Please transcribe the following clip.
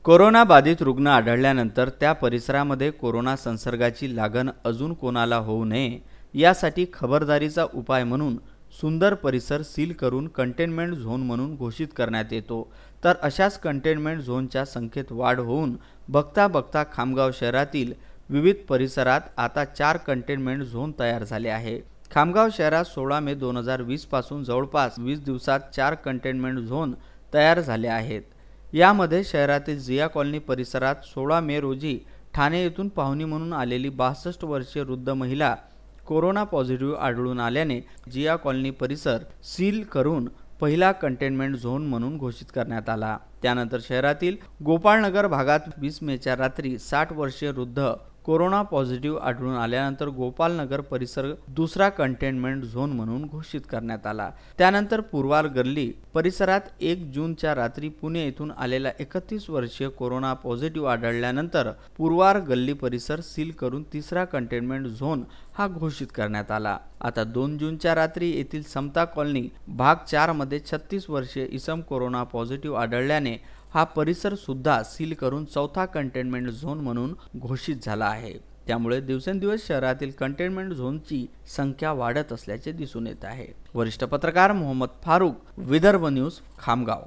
Corona बाधित रुग्ण आढळल्यानंतर त्या परिसरामध्ये कोरोना संसर्गाची लागण अजून कोणाला होऊ नये यासाठी खबरदारीचा उपाय म्हणून सुंदर परिसर सील करून कंटेनमेंट झोन म्हणून घोषित करण्यात येतो। तर अशाच कंटेनमेंट झोनच्या संख्येत वाढ होऊन बघता बघता खामगाव शहरातील विविध परिसरात आता 4 कंटेनमेंट झोन तयार झाले आहे। खामगाव शहरात 16 मे 2020 पासून जवळपास 20 दिवसात 4 कंटेनमेंट झोन तयार झाले आहेत। यामध्ये शहरातील जिया कॉलनी परिसरात 16 मे रोजी ठाणे येथून पाहुणी म्हणून आलेली 62 वर्षीय वृद्ध महिला कोरोना पॉझिटिव्ह आढळून आल्याने जिया कॉलनी परिसर सील करून पहिला कंटेनमेंट झोन म्हणून घोषित करण्यात आला। त्यानंतर शहरातील गोपाळनगर भागात 20 मेच्या रात्री 60 वर्षीय वृद्ध कोरोना पॉझिटिव्ह आढळून आल्यानंतर गोपालनगर परिसर दुसरा कंटेनमेंट झोन म्हणून घोषित करण्यात आला। त्यानंतर पूर्वार गल्ली परिसरात 1 जूनच्या रात्री पुणे येथून आलेला 31 वर्षीय कोरोना पॉझिटिव्ह आढळल्यानंतर पूर्वार गल्ली परिसर सील करून तिसरा कंटेनमेंट झोन हा घोषित करण्यात आला। आता 2 जूनच्या रात्री येथील समता कॉलनी भाग 4 मध्ये 36 वर्षीय इसम कोरोना पॉझिटिव्ह आढळल्याने हा परिसर सुद्धा सील करून चौथा कंटेनमेंट झोन म्हणून घोषित झाला आहे। त्यामुळे दिवसेंदिवस शहरातील कंटेनमेंट झोनची संख्या वाढत असल्याचे दिसून येत आहे। वरिष्ठ पत्रकार मोहम्मद फारूक, विदर्भ न्यूज, खामगाव।